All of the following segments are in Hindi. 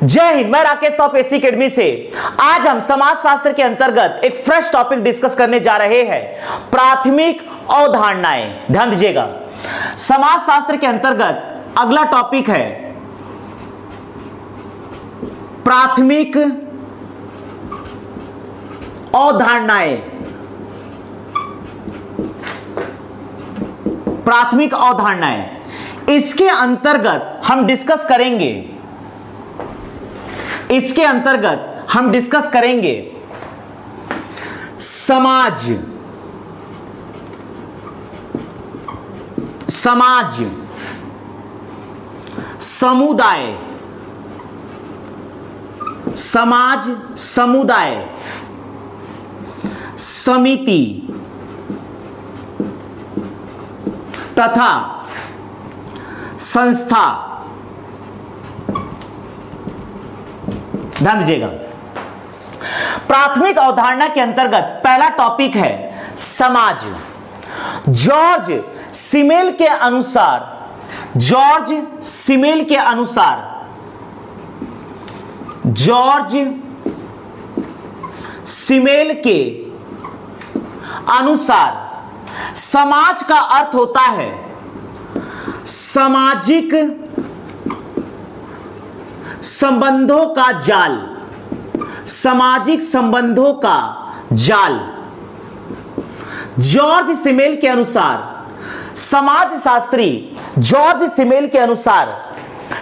जय हिंद। मैं राकेश ऑफ एसी अकेडमी से आज हम समाज शास्त्र के अंतर्गत एक फ्रेश टॉपिक डिस्कस करने जा रहे हैं, प्राथमिक अवधारणाएं। ध्यान दीजिएगा, समाज शास्त्र के अंतर्गत अगला टॉपिक है प्राथमिक अवधारणाएं। प्राथमिक अवधारणाएं, इसके अंतर्गत हम डिस्कस करेंगे समाज, समुदाय, समिति तथा संस्था। ध्यान दीजिएगा, प्राथमिक अवधारणा के अंतर्गत पहला टॉपिक है समाज। जॉर्ज सिमेल के अनुसार समाज का अर्थ होता है सामाजिक संबंधों का जाल। जॉर्ज सिमेल के अनुसार, समाजशास्त्री जॉर्ज सिमेल के अनुसार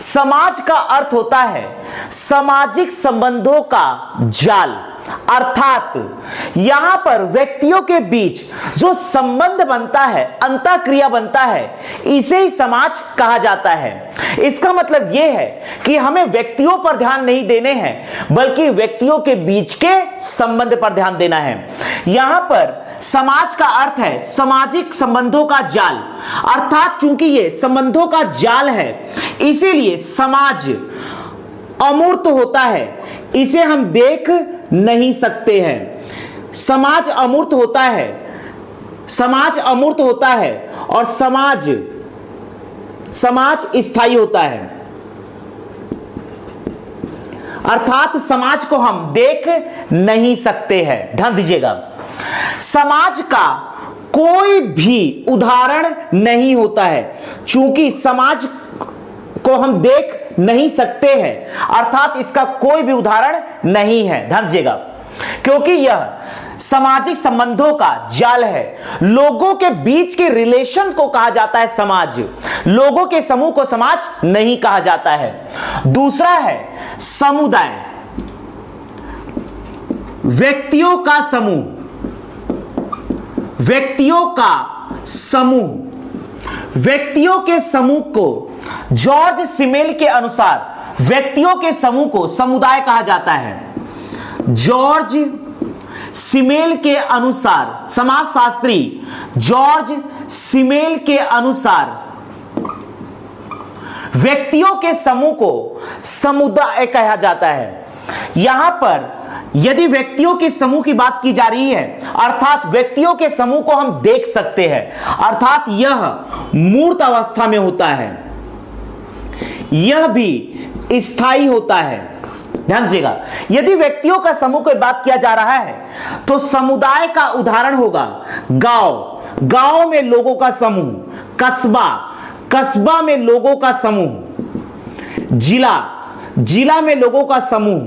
समाज का अर्थ होता है सामाजिक संबंधों का जाल। अर्थात यहां पर व्यक्तियों के बीच जो संबंध बनता है, अंतःक्रिया बनता है, इसे ही समाज कहा जाता है। इसका मतलब यह है कि हमें व्यक्तियों पर ध्यान नहीं देने हैं, बल्कि व्यक्तियों के बीच के संबंध पर ध्यान देना है। यहां पर समाज का अर्थ है सामाजिक संबंधों का जाल। अर्थात चूंकि यह संबंधों का जाल है, इसीलिए समाज अमूर्त होता है, इसे हम देख नहीं सकते हैं। समाज अमूर्त होता है और समाज स्थायी होता है। अर्थात समाज को हम देख नहीं सकते हैं। ध्यान दीजिएगा, समाज का कोई भी उदाहरण नहीं होता है। चूंकि समाज को हम देख नहीं सकते हैं, अर्थात इसका कोई भी उदाहरण नहीं है। ध्यान दीजिएगा, क्योंकि यह सामाजिक संबंधों का जाल है। लोगों के बीच के रिलेशन को कहा जाता है समाज। लोगों के समूह को समाज नहीं कहा जाता है। दूसरा है समुदाय, व्यक्तियों का समूह को जॉर्ज सिमेल के अनुसार व्यक्तियों के समूह को समुदाय कहा जाता है। जॉर्ज सिमेल के अनुसार, समाजशास्त्री जॉर्ज सिमेल के अनुसार व्यक्तियों के समूह को समुदाय कहा जाता है। यहां पर यदि व्यक्तियों के समूह की बात की जा रही है, अर्थात व्यक्तियों के समूह को हम देख सकते हैं, अर्थात यह मूर्त अवस्था में होता है, यह भी स्थायी होता है। ध्यान दीजिएगा, यदि व्यक्तियों का समूह की बात किया जा रहा है तो समुदाय का उदाहरण होगा गांव में लोगों का समूह, कस्बा में लोगों का समूह, जिला में लोगों का समूह,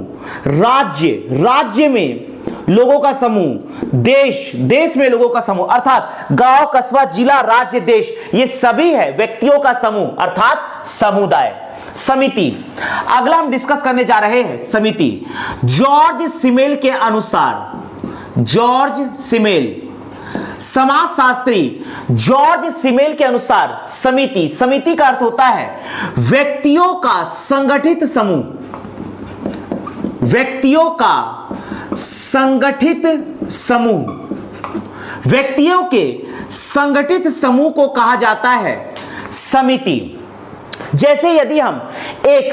राज्य में लोगों का समूह, देश में लोगों का समूह। अर्थात गांव, कस्बा, जिला, राज्य, देश, ये सभी है व्यक्तियों का समूह, अर्थात समुदाय। समिति, अगला हम डिस्कस करने जा रहे हैं समिति। जॉर्ज सिमेल के अनुसार, समाजशास्त्री जॉर्ज सिमेल के अनुसार समिति का अर्थ होता है व्यक्तियों का संगठित समूह को कहा जाता है समिति। जैसे यदि हम एक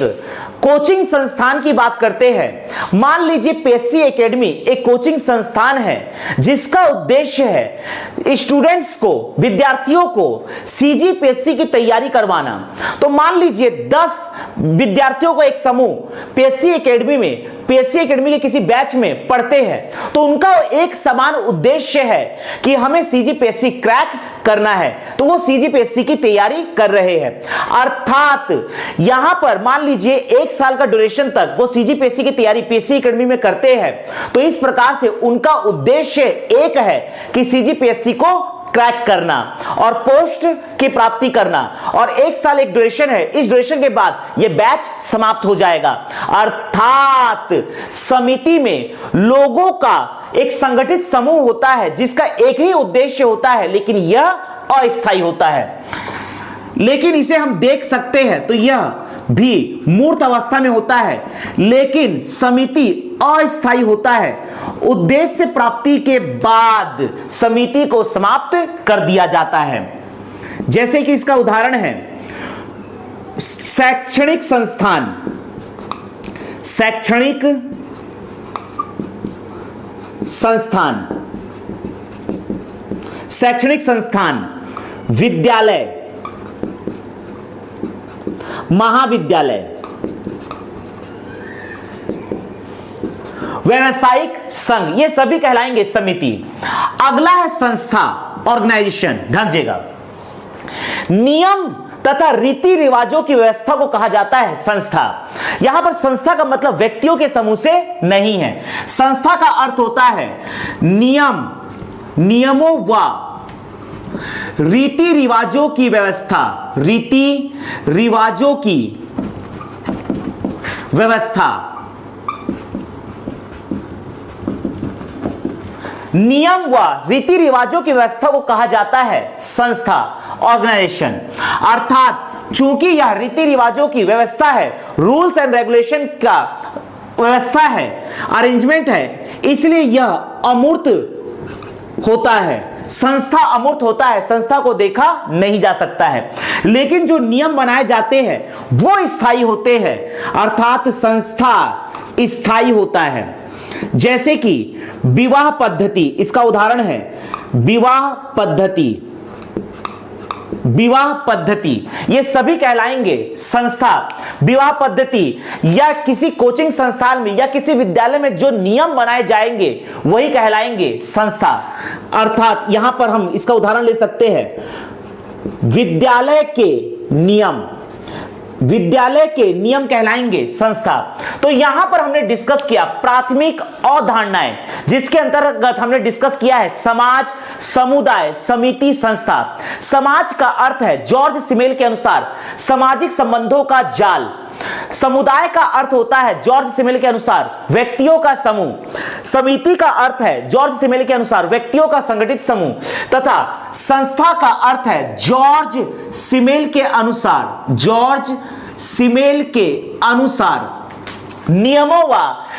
कोचिंग संस्थान की बात करते हैं। मान लीजिए पीएससी एकेडमी एक कोचिंग संस्थान है जिसका उद्देश्य है स्टूडेंट्स को, विद्यार्थियों को सीजीपीएससी की तैयारी करवाना। तो मान लीजिए 10 विद्यार्थियों को एक समूह पीएससी एकेडमी के किसी बैच में पढ़ते हैं, तो उनका एक समान उद्देश्य है कि हमें सीजीपीएससी क्रैक करना है, तो वो सीजीपीएससी की तैयारी कर रहे हैं। अर्थात यहां पर मान लीजिए 1 साल का ड्यूरेशन तक वो सीजीपीएससी की तैयारी पीएससी एकेडमी में करते हैं, तो इस प्रकार से उनका उद्देश्य एक है कि सीजीपीएससी को क्रैक करना और पोस्ट की प्राप्ति करना, और 1 साल एक ड्यूरेशन है, इस ड्यूरेशन के बाद यह बैच समाप्त हो जाएगा। अर्थात समिति में लोगों का एक संगठित समूह होता है जिसका एक ही उद्देश्य होता है, लेकिन यह अस्थायी होता है। लेकिन इसे हम देख सकते हैं तो यह भी मूर्त अवस्था में होता है, लेकिन समिति अस्थायी होता है। उद्देश्य प्राप्ति के बाद समिति को समाप्त कर दिया जाता है। जैसे कि इसका उदाहरण है शैक्षणिक संस्थान, शैक्षणिक संस्थान, विद्यालय, महाविद्यालय, व्यावसायिक संघ, ये सभी कहलाएंगे समिति। अगला है संस्था, ऑर्गेनाइजेशन, ढंजेगा। नियम तथा रीति रिवाजों की व्यवस्था को कहा जाता है संस्था। यहां पर संस्था का मतलब व्यक्तियों के समूह से नहीं है। संस्था का अर्थ होता है नियमों व रीति रिवाजों की व्यवस्था, नियम व रीति रिवाजों की व्यवस्था को कहा जाता है संस्था, ऑर्गेनाइजेशन। अर्थात चूंकि यह रीति रिवाजों की व्यवस्था है, रूल्स एंड रेगुलेशन का व्यवस्था है, अरेंजमेंट है, इसलिए यह अमूर्त होता है। संस्था अमूर्त होता है, संस्था को देखा नहीं जा सकता है। लेकिन जो नियम बनाए जाते हैं वो स्थायी होते हैं, अर्थात संस्था स्थायी होता है। जैसे कि विवाह पद्धति, इसका उदाहरण है विवाह पद्धति, ये सभी कहलाएंगे संस्था। विवाह पद्धति या किसी कोचिंग संस्थान में या किसी विद्यालय में जो नियम बनाए जाएंगे वही कहलाएंगे संस्था। अर्थात यहां पर हम इसका उदाहरण ले सकते हैं विद्यालय के नियम कहलाएंगे संस्था। तो यहां पर हमने डिस्कस किया प्राथमिक अवधारणाएं, जिसके अंतर्गत हमने डिस्कस किया है समाज, समुदाय, समिति, संस्था। समाज का अर्थ है जॉर्ज सिमेल के अनुसार सामाजिक संबंधों का जाल। समुदाय का अर्थ होता है जॉर्ज सिमेल के अनुसार व्यक्तियों का समूह। समिति का अर्थ है जॉर्ज सिमेल के अनुसार व्यक्तियों का संगठित समूह, तथा संस्था का अर्थ है जॉर्ज सिमेल के अनुसार नियमों व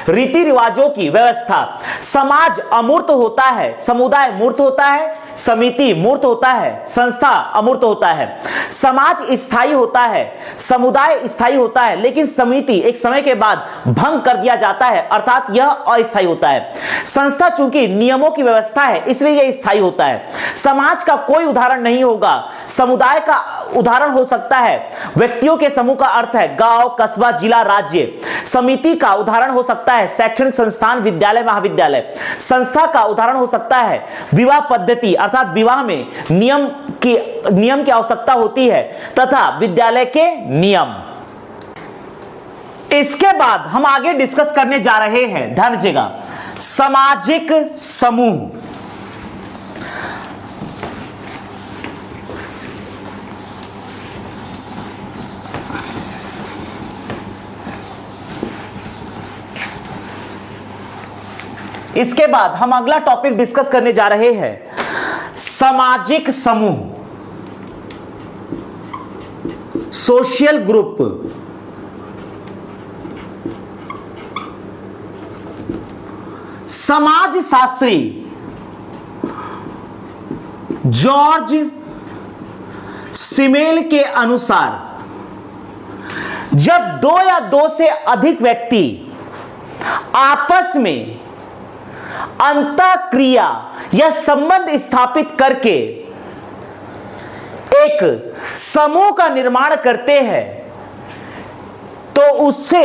रीति रिवाजों की व्यवस्था। समाज अमूर्त होता है, समुदाय मूर्त होता है, समिति मूर्त होता है, संस्था अमूर्त होता है। समाज स्थायी होता है, समुदाय स्थायी होता है, लेकिन समिति एक समय के बाद भंग कर दिया जाता है, अर्थात यह अस्थायी होता है। संस्था चूंकि नियमों की व्यवस्था है इसलिए यह स्थायी होता है। समाज का कोई उदाहरण नहीं होगा, समुदाय का उदाहरण हो सकता है व्यक्तियों के समूह का अर्थ है गांव, कस्बा, जिला, राज्य। समिति का उदाहरण हो सकता है शैक्षणिक संस्थान, विद्यालय, महाविद्यालय। संस्था का उदाहरण हो सकता है विवाह पद्धति, अर्थात विवाह में नियम की आवश्यकता होती है, तथा विद्यालय के नियम। इसके बाद हम आगे डिस्कस करने जा रहे हैं, ध्यान दीजिएगा, सामाजिक समूह। इसके बाद हम अगला टॉपिक डिस्कस करने जा रहे हैं सामाजिक समूह, सोशल ग्रुप। समाजशास्त्री जॉर्ज सिमेल के अनुसार जब दो या दो से अधिक व्यक्ति आपस में अंतःक्रिया या संबंध स्थापित करके एक समूह का निर्माण करते हैं तो उससे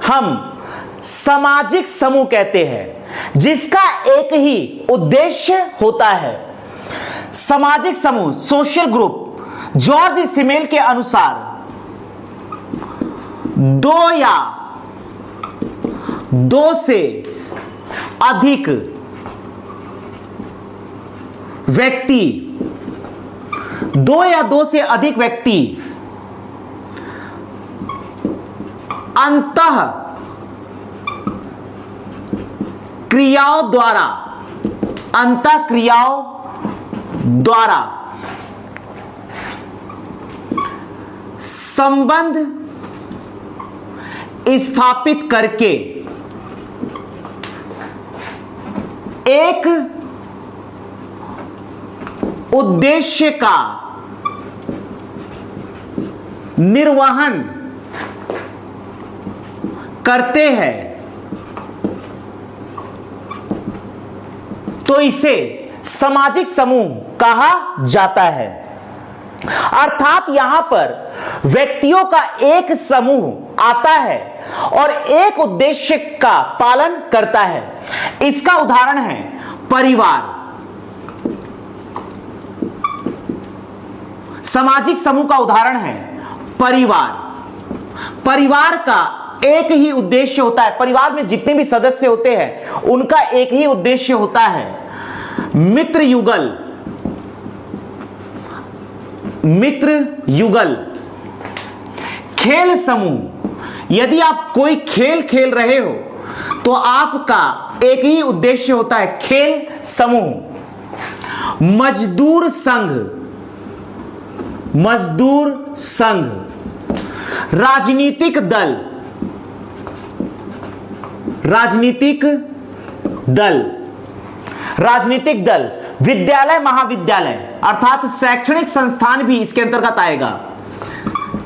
हम सामाजिक समूह कहते हैं, जिसका एक ही उद्देश्य होता है। सामाजिक समूह, सोशल ग्रुप, जॉर्ज सिमेल के अनुसार दो या दो से अधिक व्यक्ति, दो या दो से अधिक व्यक्ति अंतः क्रियाओं द्वारा संबंध स्थापित करके एक उद्देश्य का निर्वहन करते हैं तो इसे सामाजिक समूह कहा जाता है। अर्थात यहां पर व्यक्तियों का एक समूह आता है और एक उद्देश्य का पालन करता है। इसका उदाहरण है परिवार। सामाजिक समूह का उदाहरण है परिवार। परिवार का एक ही उद्देश्य होता है। परिवार में जितने भी सदस्य होते हैं उनका एक ही उद्देश्य होता है मित्र युगल। खेल समूह, यदि आप कोई खेल खेल रहे हो तो आपका एक ही उद्देश्य होता है खेल समूह। मजदूर संघ, राजनीतिक दल, विद्यालय महाविद्यालय अर्थात शैक्षणिक संस्थान भी इसके अंतर्गत आएगा।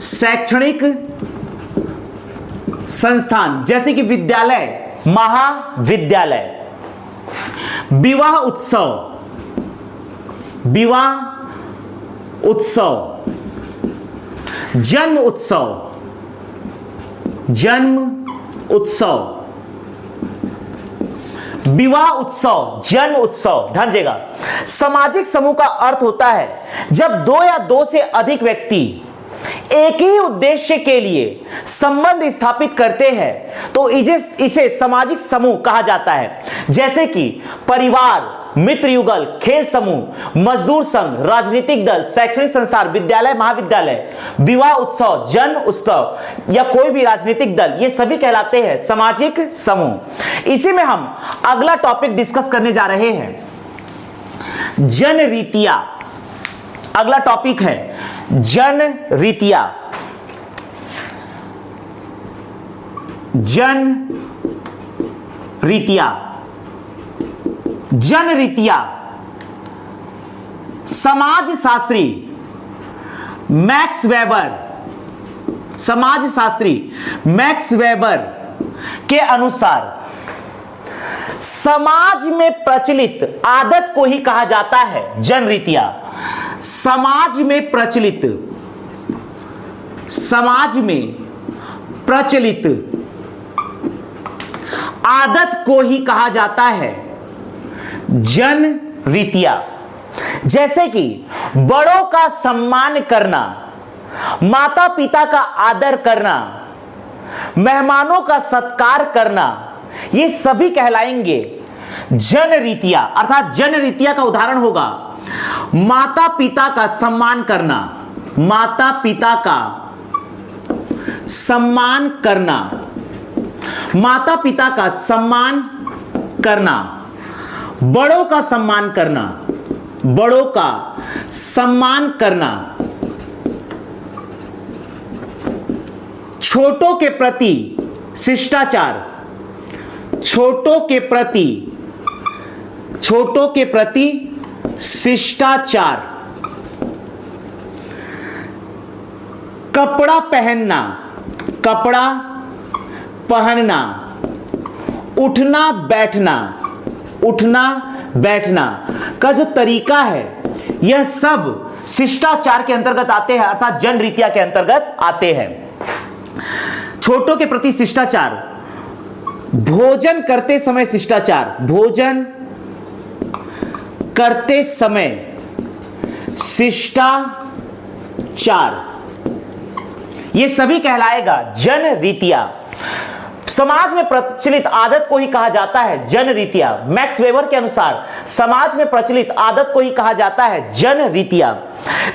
शैक्षणिक संस्थान जैसे कि विद्यालय महाविद्यालय। विवाह उत्सव, जन्म उत्सव, विवाह उत्सव, जन्म उत्सव। ध्यान दीजिएगा, सामाजिक समूह का अर्थ होता है जब दो या दो से अधिक व्यक्ति एक ही उद्देश्य के लिए संबंध स्थापित करते हैं तो इसे सामाजिक समूह कहा जाता है। जैसे कि परिवार, मित्र युगल, खेल समूह, मजदूर संघ, राजनीतिक दल, शैक्षणिक संस्थान, विद्यालय महाविद्यालय, विवाह उत्सव, जन्म उत्सव या कोई भी राजनीतिक दल, ये सभी कहलाते हैं सामाजिक समूह। इसी में हम अगला टॉपिक डिस्कस करने जा रहे हैं जनरीतियां। अगला टॉपिक है जनरीतियां। जनरीतियां समाजशास्त्री मैक्स वेबर के अनुसार समाज में प्रचलित आदत को ही कहा जाता है जनरीतियां। समाज में प्रचलित आदत को ही कहा जाता है जनरीतियां। जैसे कि बड़ों का सम्मान करना, माता पिता का आदर करना, मेहमानों का सत्कार करना, ये सभी कहलाएंगे जनरीतियां। अर्थात जनरीतियां का उदाहरण होगा माता पिता का सम्मान करना, माता पिता का सम्मान करना, माता पिता का सम्मान करना, बड़ों का सम्मान करना, बड़ों का सम्मान करना, छोटों के प्रति शिष्टाचार, छोटों के प्रति शिष्टाचार, कपड़ा पहनना, कपड़ा पहनना, उठना बैठना, उठना बैठना का जो तरीका है, यह सब शिष्टाचार के अंतर्गत आते हैं, अर्थात जन रीतियां के अंतर्गत आते हैं। छोटों के प्रति शिष्टाचार, भोजन करते समय शिष्टाचार, भोजन करते समय शिष्टाचार, ये सभी कहलाएगा जन रीतियां। समाज में प्रचलित आदत को ही कहा जाता है जन रीतियां। मैक्स वेबर के अनुसार समाज में प्रचलित आदत को ही कहा जाता है जन रीतियां।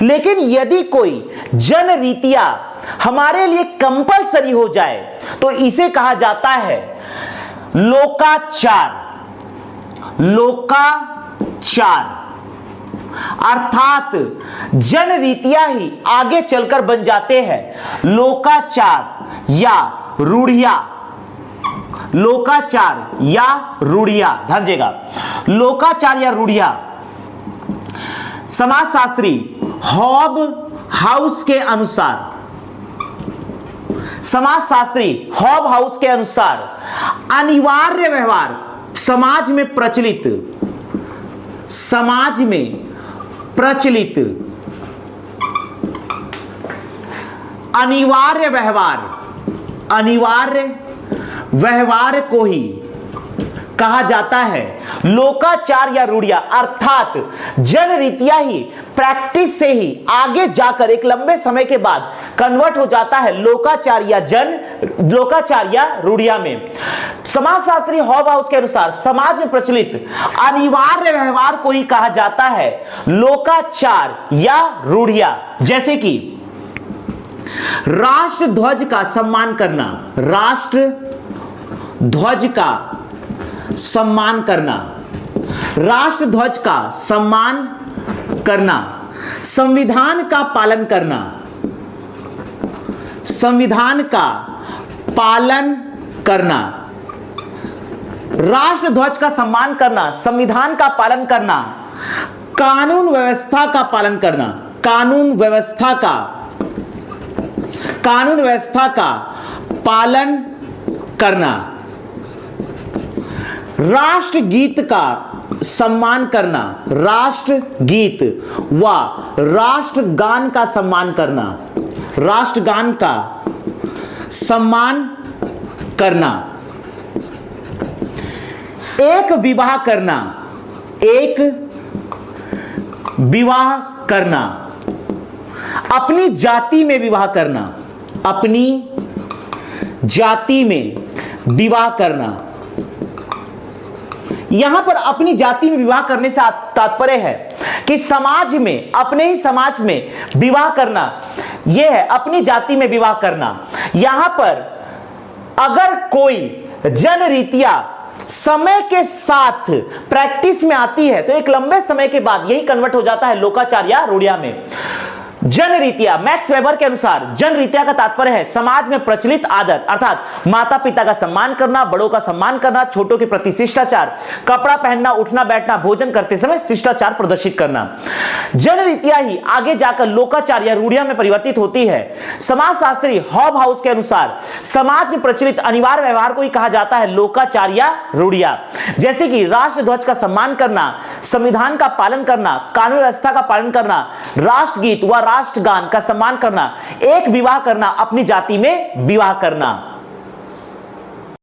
लेकिन यदि कोई जन रीतियां हमारे लिए कंपलसरी हो जाए तो इसे कहा जाता है लोकाचार। लोकाचार अर्थात जन रीतियां ही आगे चलकर बन जाते हैं लोकाचार या रूढ़ियां। लोकाचार या रूढ़ियां, ध्यान देगा, लोकाचार या रूढ़ियां। समाजशास्त्री हॉब हाउस के अनुसार, समाजशास्त्री हॉब हाउस के अनुसार अनिवार्य व्यवहार समाज में प्रचलित, समाज में प्रचलित अनिवार्य व्यवहार, अनिवार्य व्यवहार को ही कहा जाता है लोकाचार या रूढ़ियां। अर्थात जन रीतियां ही प्रैक्टिस से ही आगे जाकर एक लंबे समय के बाद कन्वर्ट हो जाता है लोकाचार या रूढ़ियां में। समाजशास्त्री हॉब हाउस के अनुसार समाज में प्रचलित अनिवार्य व्यवहार को ही कहा जाता है लोकाचार या रूढ़ियां। जैसे कि राष्ट्र ध्वज का सम्मान करना, राष्ट्र ध्वज का सम्मान करना, राष्ट्र ध्वज का सम्मान करना, संविधान का पालन करना, संविधान का पालन करना, राष्ट्र ध्वज का सम्मान करना, संविधान का पालन करना, कानून व्यवस्था का पालन करना, कानून व्यवस्था का पालन करना, राष्ट्रगीत का सम्मान करना, राष्ट्रगीत व राष्ट्रगान का सम्मान करना, राष्ट्रगान का सम्मान करना, एक विवाह करना, एक विवाह करना, अपनी जाति में विवाह करना, अपनी जाति में विवाह करना। यहां पर अपनी जाति में विवाह करने से तात्पर्य है कि समाज में, अपने ही समाज में विवाह करना, यह है अपनी जाति में विवाह करना। यहां पर अगर कोई जन रीतियां समय के साथ प्रैक्टिस में आती है तो एक लंबे समय के बाद यही कन्वर्ट हो जाता है लोकाचार या रूढ़ियां में। जन रीतियां, मैक्स वेबर के अनुसार जन रीतियां का तात्पर्य है समाज में प्रचलित आदत, अर्थात माता पिता का सम्मान करना, बड़ों का सम्मान करना, छोटों के प्रति शिष्टाचार, कपड़ा पहनना, उठना बैठना, भोजन करते समय शिष्टाचार प्रदर्शित करना। जन रीतियां ही आगे जाकर लोकाचार या रूढ़ियां में परिवर्तित होती है। समाजशास्त्री हॉब हाउस के अनुसार समाज में प्रचलित अनिवार्य व्यवहार को ही कहा जाता है लोकाचार या रूढ़ियां। जैसे कि राष्ट्र ध्वज का सम्मान करना, संविधान का पालन करना, कानून व्यवस्था का पालन करना, राष्ट्रगीत व राष्ट्रगान का सम्मान करना, एक विवाह करना, अपनी जाति में विवाह करना।